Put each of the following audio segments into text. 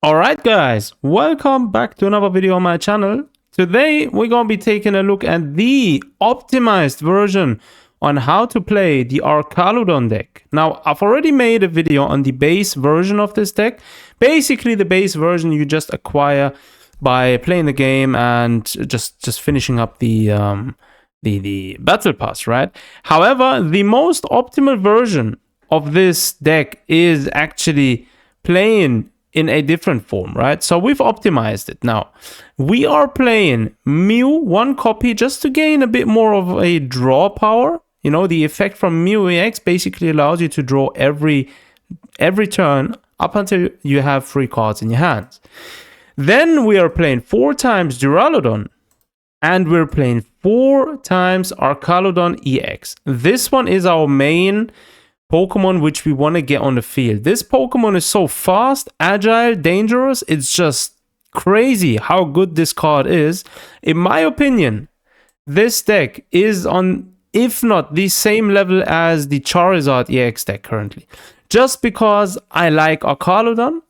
Alright guys, welcome back to another video on my channel. Today we're going to be taking a look at the optimized version on how to play the Archaludon deck. Now I've already made a video on the base version of this deck. Basically the base version you just acquire by playing the game and just finishing up the battle pass, right? However, the most optimal version of this deck is actually playing in a different form, right? So we've optimized it. Now, we are playing Mew, one copy, just to gain a bit more of a draw power. You know, the effect from Mew EX basically allows you to draw every turn up until you have 3 cards in your hands. Then we are playing 4 times Duraludon, and we're playing 4 times Archaludon EX. This one is our main Pokemon which we want to get on the field. This Pokemon is so fast, agile, dangerous. It's just crazy how good this card is. In my opinion, this deck is on, if not the same level as the Charizard EX deck currently. Just because I like Archaludon,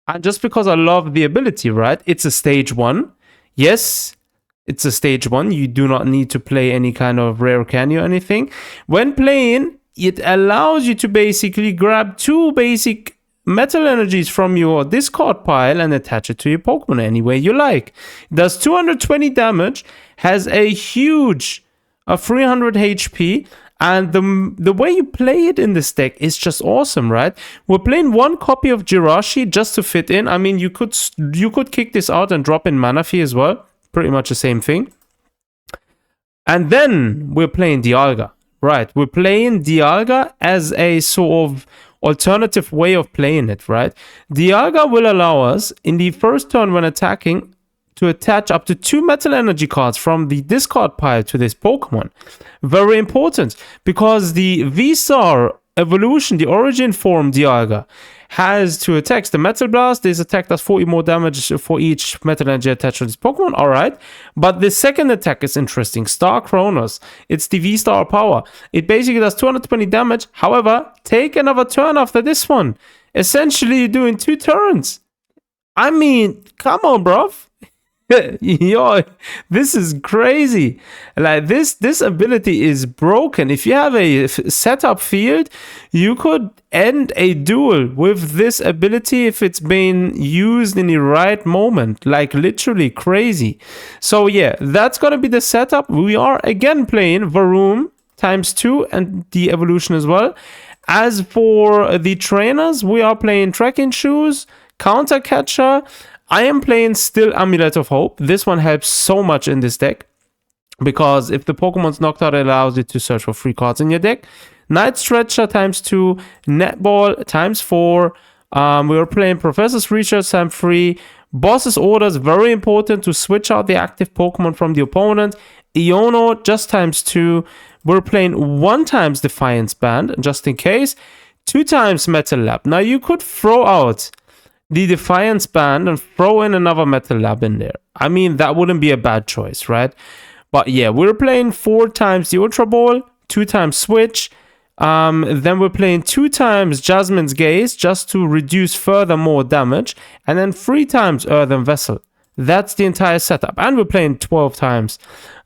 and just because I love the ability, right? It's a stage 1. Yes, it's a stage 1. You do not need to play any kind of rare candy or anything. When playing, it allows you to basically grab 2 basic metal energies from your discard pile and attach it to your Pokemon any way you like. It does 220 damage, has a huge 300 HP, and the way you play it in this deck is just awesome, right? We're playing 1 copy of Jirachi just to fit in. I mean, you could kick this out and drop in Manaphy as well. Pretty much the same thing. And then we're playing Dialga. Right, we're playing Dialga as a sort of alternative way of playing it, right? Dialga will allow us, in the first turn when attacking, to attach up to 2 metal energy cards from the discard pile to this Pokemon. Very important, because the VSTAR evolution, the origin form Dialga, has 2 attacks. The Metal Blast, this attack does 40 more damage for each metal energy attached to this Pokemon, alright. But the second attack is interesting, Star Kronos. It's the V-Star power. It basically does 220 damage, however, take another turn after this one. Essentially, you're doing 2 turns. I mean, come on, bruv. Yo, this is crazy. Like this ability is broken. If you have a setup field, you could end a duel with this ability if it's being used in the right moment. Like literally crazy. So yeah, that's gonna be the setup. We are again playing Varoom ×2 and the evolution as well. As for the trainers, we are playing Trekking Shoes, Counter Catcher. I am playing still Amulet of Hope. This one helps so much in this deck, because if the Pokemon's knocked out, it allows you to search for 3 cards in your deck. Night Stretcher ×2, Netball ×4. We are playing Professor's Research ×3. Boss's Orders, very important to switch out the active Pokemon from the opponent. Iono just ×2. We're playing 1 times Defiance Band, just in case. 2 times Metal Lab. Now you could throw out the Defiance Band and throw in another Metal Lab in there. I mean, that wouldn't be a bad choice, right? But yeah, we're playing 4 times the Ultra Ball, 2 times Switch. Then we're playing 2 times Jasmine's Gaze just to reduce further more damage. And then 3 times Earthen Vessel. That's the entire setup. And we're playing 12 times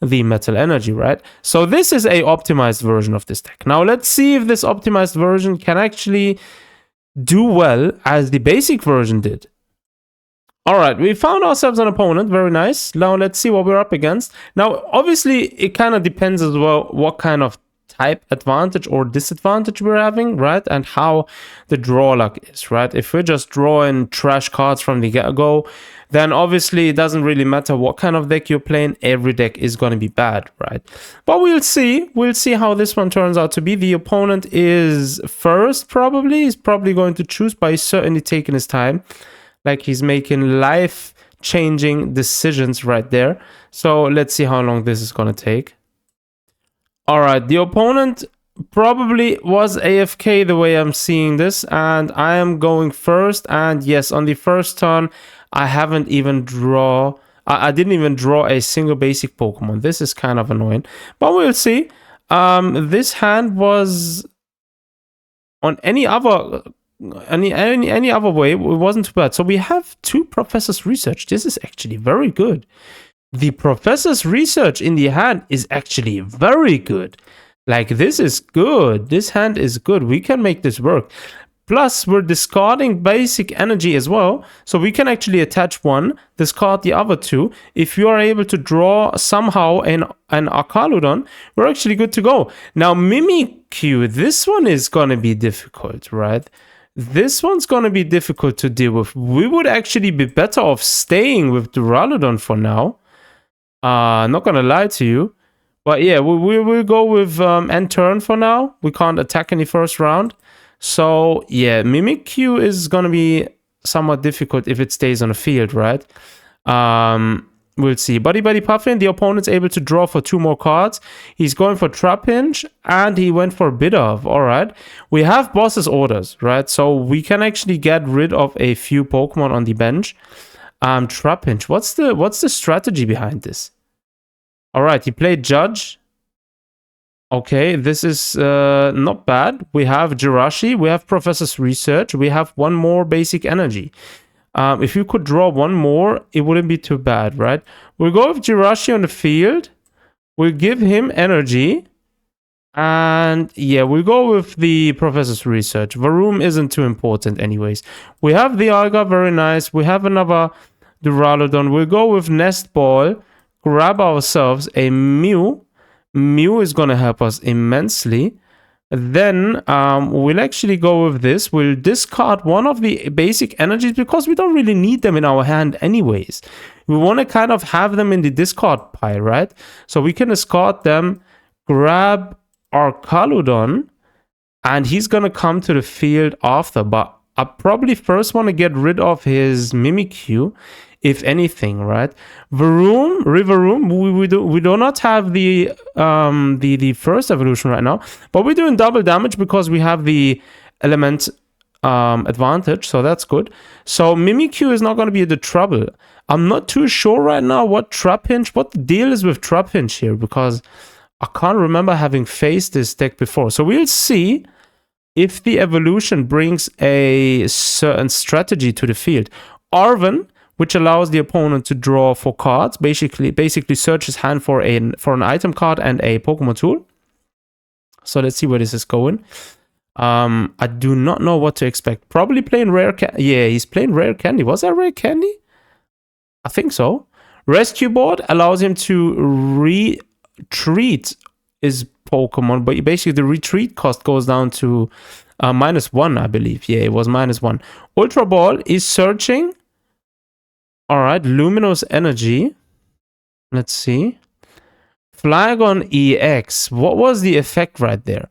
the Metal Energy, right? So this is a optimized version of this deck. Now let's see if this optimized version can actually do well as the basic version did. Alright, we found ourselves an opponent. Very nice. Now let's see what we're up against. Now, obviously, it kind of depends as well what kind of type advantage or disadvantage we're having, right? And how the draw luck is, right? If we're just drawing trash cards from the get-go, then obviously it doesn't really matter what kind of deck you're playing. Every deck is going to be bad, right? But we'll see. We'll see how this one turns out to be. The opponent is first, probably. He's probably going to choose, but he's certainly taking his time. Like he's making life-changing decisions right there. So let's see how long this is going to take. Alright, the opponent probably was AFK the way I'm seeing this, and I am going first. And yes, on the first turn, I didn't even draw a single basic Pokemon. This is kind of annoying, but we'll see. This hand was on any other any other way, it wasn't too bad. So we have 2 Professor's Research. This is actually very good. The Professor's Research in the hand is actually very good. Like, this is good. This hand is good. We can make this work. Plus, we're discarding basic energy as well. So we can actually attach one, discard the other 2. If you are able to draw somehow an Archaludon, we're actually good to go. Now, Mimikyu, this one is going to be difficult, right? This one's going to be difficult to deal with. We would actually be better off staying with Duraludon for now. Not going to lie to you. But yeah, we will go with end turn for now. We can't attack any first round. So yeah, Mimikyu is going to be somewhat difficult if it stays on the field, right? We'll see. Buddy Puffin, the opponent's able to draw for 2 more cards. He's going for Trapinch and he went for Bidoof. All right. We have boss's orders, right? So we can actually get rid of a few Pokemon on the bench. Trapinch, what's the strategy behind this? All right, he played Judge. Okay, this is not bad. We have Jirachi, we have Professor's Research, we have 1 more basic energy. If you could draw 1 more, it wouldn't be too bad, right? We'll go with Jirachi on the field. We'll give him energy. And yeah, we'll go with the Professor's Research. Varoom isn't too important anyways. We have the Dialga, very nice. We have another Duraludon. We'll go with Nest Ball. Grab ourselves a Mew. Mew is going to help us immensely. Then we'll actually go with this. We'll discard one of the basic energies because we don't really need them in our hand anyways. We want to kind of have them in the discard pile, right? So we can discard them, grab Archaludon, and he's going to come to the field after. But I probably first want to get rid of his Mimikyu, if anything, right? Rivaroom, we do not have the first evolution right now, but we're doing double damage because we have the element advantage, so that's good. So Mimikyu is not going to be the trouble. I'm not too sure right now what the deal is with Trapinch here, because I can't remember having faced this deck before. So we'll see if the evolution brings a certain strategy to the field. Arven, which allows the opponent to draw 4 cards, basically search his hand for an item card and a Pokemon tool. So let's see where this is going. I do not know what to expect. Probably playing rare candy. Yeah, he's playing rare candy. Was that rare candy? I think so. Rescue board allows him to retreat his Pokemon, but basically the retreat cost goes down to -1, I believe. Yeah, it was -1. Ultra Ball is searching. All right, Luminous Energy. Let's see. Flygon EX. What was the effect right there?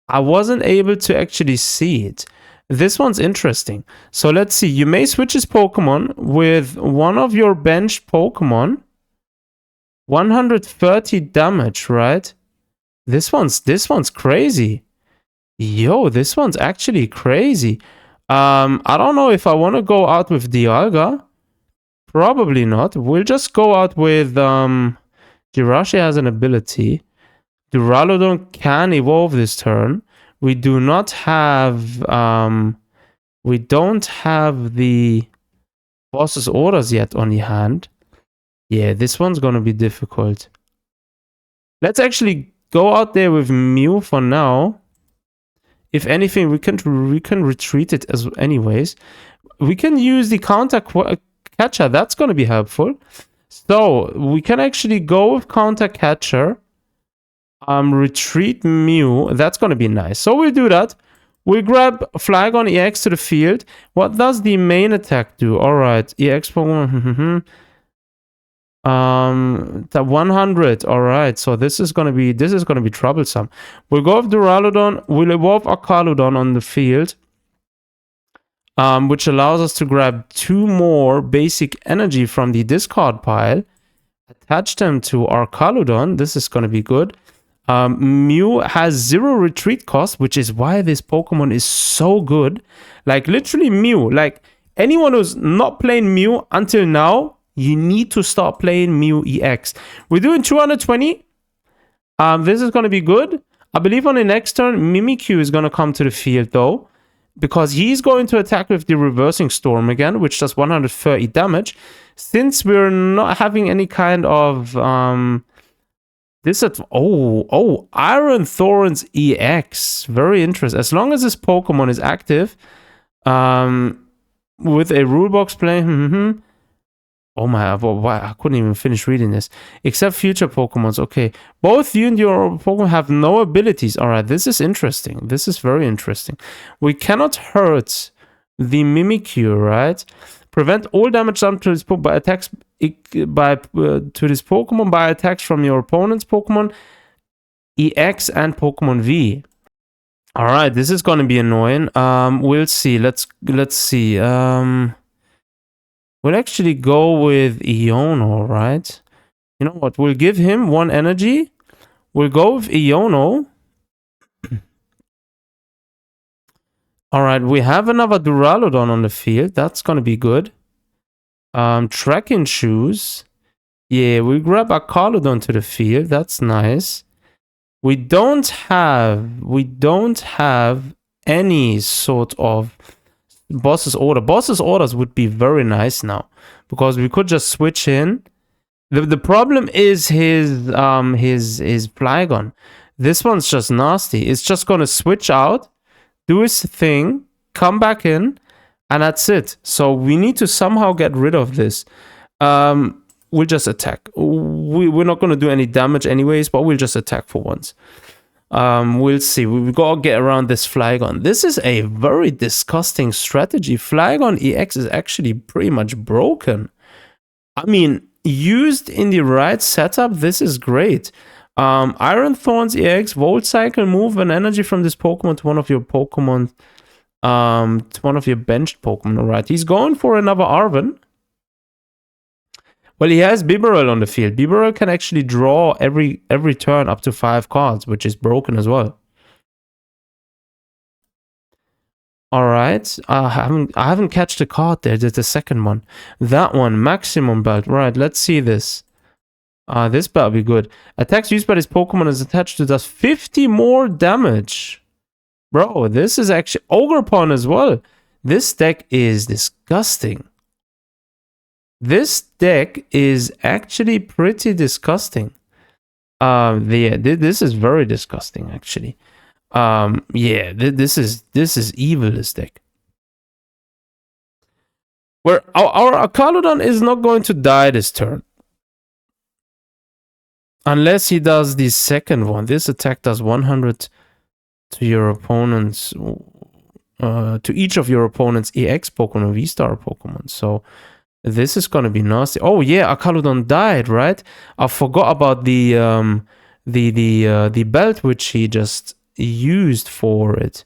I wasn't able to actually see it. This one's interesting. So let's see. You may switch his Pokemon with one of your benched Pokemon. 130 damage, right? This one's crazy. Yo, this one's actually crazy. I don't know if I want to go out with Dialga. Probably not. We'll just go out with Jirachi has an ability. Duraludon can evolve this turn. We do not have we don't have the boss's orders yet on the hand. Yeah, this one's gonna be difficult. Let's actually go out there with Mew for now. If anything, we can retreat it as anyways. We can use the counter catcher. That's going to be helpful. So we can actually go with counter catcher. Retreat Mew. That's going to be nice. So we'll do that. We'll grab Flygon EX to the field. What does the main attack do? All right, EX Pokemon. The 100. All right, so this is gonna be troublesome. We'll go with Duraludon. We'll evolve Archaludon on the field, which allows us to grab 2 more basic energy from the discard pile, attach them to Archaludon. This is gonna be good. Mew has 0 retreat cost, which is why this Pokemon is so good. Like literally Mew. Like anyone who's not playing Mew until now, you need to start playing Mew EX. We're doing 220. This is going to be good. I believe on the next turn, Mimikyu is going to come to the field though. because he's going to attack with the Reversing Storm again, which does 130 damage. Since we're not having any kind of Iron Thorns EX, very interesting. As long as this Pokemon is active, with a rulebox play, oh my, I couldn't even finish reading this. Except future Pokemons. Okay. Both you and your Pokemon have no abilities. Alright, this is interesting. This is very interesting. We cannot hurt the Mimikyu, right? Prevent all damage done to this Pokemon by attacks to this Pokemon by attacks from your opponent's Pokemon EX and Pokemon V. Alright, this is gonna be annoying. We'll see. Let's see. We'll actually go with Iono, right? You know what? We'll give him 1 energy. We'll go with Iono. Alright, we have another Duraludon on the field. That's gonna be good. Trekking shoes. Yeah, we grab Archaludon to the field. That's nice. We don't have any sort of boss's order. Boss's orders would be very nice now, because we could just switch in. The problem is his Flygon. This one's just nasty. It's just gonna switch out, do his thing, come back in, and that's it. So we need to somehow get rid of this. We'll just attack. We're not gonna do any damage anyways, but we'll just attack for once. We'll see. We've got to get around this Flygon. This is a very disgusting strategy. Flygon EX is actually pretty much broken. I mean, used in the right setup, this is great. Iron Thorns EX, Volt Cycle, move an energy from this Pokemon to one of your Pokemon, to one of your benched Pokemon. Alright, he's going for another Arven. Well, he has Bibarel on the field. Bibarel can actually draw every turn up to 5 cards, which is broken as well. Alright, I haven't catched the card there. There's the second one. That one, Maximum Belt. Right, let's see this. This better be good. Attacks used by this Pokemon is attached to does 50 more damage. Bro, this is actually Ogerpon as well. This deck is disgusting. This deck is actually pretty disgusting. This is very disgusting, actually. Yeah, this is evil, this deck. Where our Archaludon is not going to die this turn. Unless he does the second one. This attack does 100 to your opponent's, to each of your opponent's EX Pokemon or V-Star Pokemon. So this is gonna be nasty. Oh yeah, Archaludon died, right? I forgot about the belt which he just used for it.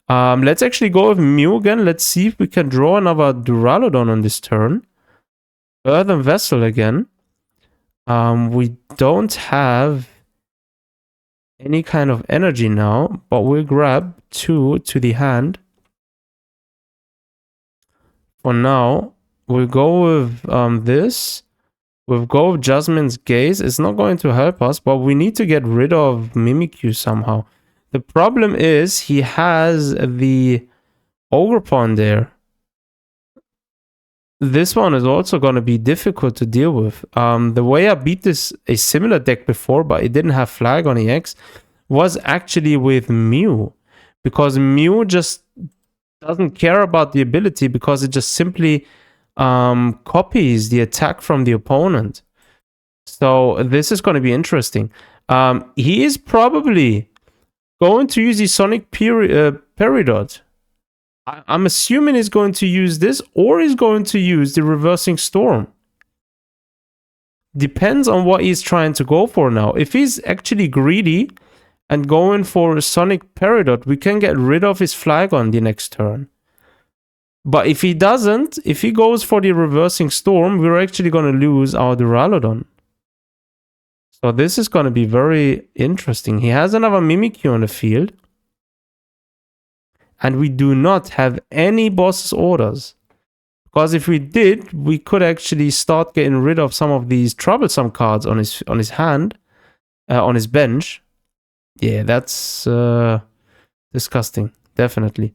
Let's actually go with Mew again. Let's see if we can draw another Duraludon on this turn. Earthen Vessel again. We don't have any kind of energy now, but we'll grab 2 to the hand. For now, we'll go with this. We'll go with Jasmine's Gaze. It's not going to help us, but we need to get rid of Mimikyu somehow. The problem is he has the Ogerpon there. This one is also going to be difficult to deal with. The way I beat a similar deck before, but it didn't have Flygon EX, was actually with Mew. Because Mew just doesn't care about the ability, because it just simply copies the attack from the opponent. So this is going to be interesting. He is probably going to use the Sonic Peridot. I'm assuming he's going to use this, or he's going to use the Reversing Storm. Depends on what he's trying to go for now. If he's actually greedy and going for a Sonic Peridot, we can get rid of his Flygon the next turn. But if he doesn't, if he goes for the Reversing Storm, we're actually going to lose our Duraludon. So this is going to be very interesting. He has another Mimikyu on the field. And we do not have any boss's orders. Because if we did, we could actually start getting rid of some of these troublesome cards on his hand, on his bench. Yeah, that's disgusting, definitely.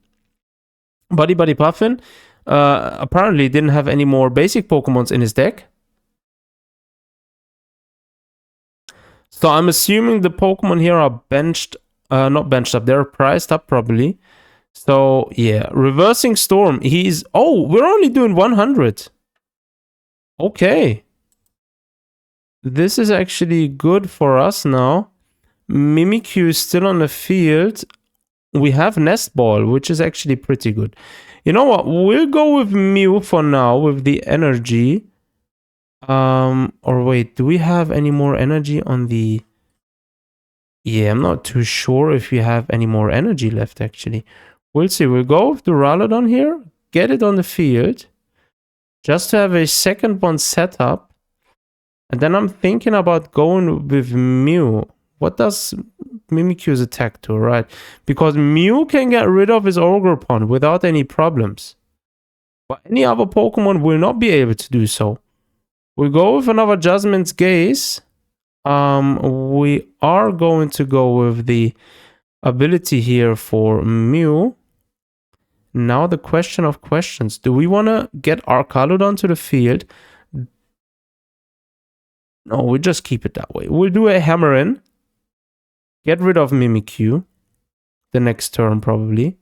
Buddy Buddy Puffin apparently didn't have any more basic Pokemons in his deck. So I'm assuming the Pokemon here are benched, not benched up, they're priced up probably. So yeah, Reversing Storm, he's, oh, we're only doing 100. Okay. This is actually good for us now. Mimikyu is still on the field. We have Nest Ball, which is actually pretty good. You know what? We'll go with Mew for now with the energy. Or wait, do we have any more energy on the... Yeah, I'm not too sure if we have any more energy left, actually. We'll see. We'll go with the Archaludon here. Get it on the field. Just to have a second one set up. And then I'm thinking about going with Mew. What does Mimikyu's attack do, right? Because Mew can get rid of his Ogerpon without any problems. But any other Pokemon will not be able to do so. We go with another Jasmine's Gaze. We are going to go with the ability here for Mew. Now the question of questions. Do we want to get Archaludon to the field? No, we just keep it that way. We'll do a Hammer In. Get rid of Mimikyu. The next turn, probably.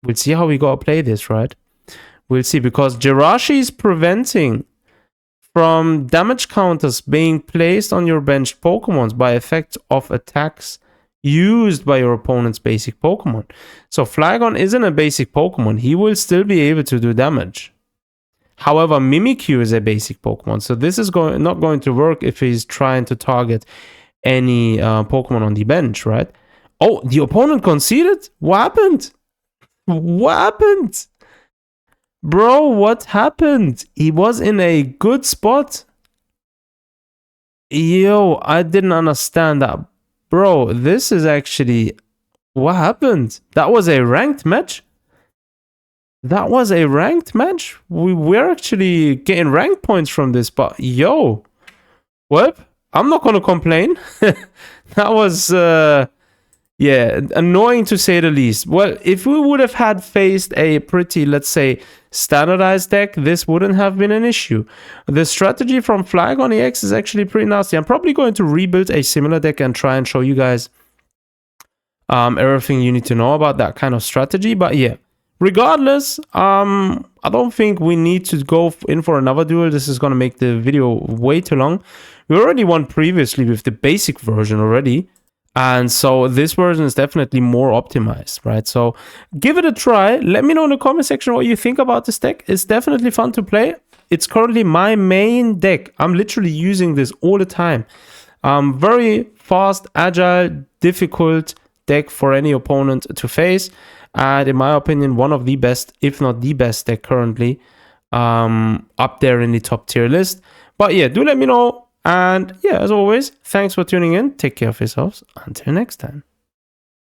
We'll see how we gotta play this, right? We'll see, because Jirachi is preventing from damage counters being placed on your benched Pokemons by effect of attacks used by your opponent's basic Pokemon. So Flygon isn't a basic Pokemon. He will still be able to do damage. However, Mimikyu is a basic Pokemon. So this is not going to work if he's trying to target any Pokemon on the bench, right? Oh, the opponent conceded? What happened? What happened? Bro, what happened? He was in a good spot. Yo, I didn't understand that. Bro, this is actually... What happened? That was a ranked match? That was a ranked match? We're actually getting rank points from this, but yo. Well, I'm not going to complain. That was... yeah, annoying to say the least. Well, if we would have had faced a pretty, let's say, standardized deck, this wouldn't have been an issue. The strategy from Flygon EX is actually pretty nasty. I'm probably going to rebuild a similar deck and try and show you guys everything you need to know about that kind of strategy. But yeah, regardless, I don't think we need to go in for another duel. This is going to make the video way too long. We already won previously with the basic version already. And so this version is definitely more optimized, right? So give it a try. Let me know in the comment section what you think about this deck. It's definitely fun to play. It's currently my main deck. I'm literally using this all the time. Very fast, agile, difficult deck for any opponent to face. And in my opinion, one of the best, if not the best deck currently, up there in the top tier list. But yeah, do let me know. And yeah, as always, thanks for tuning in. Take care of yourselves. Until next time.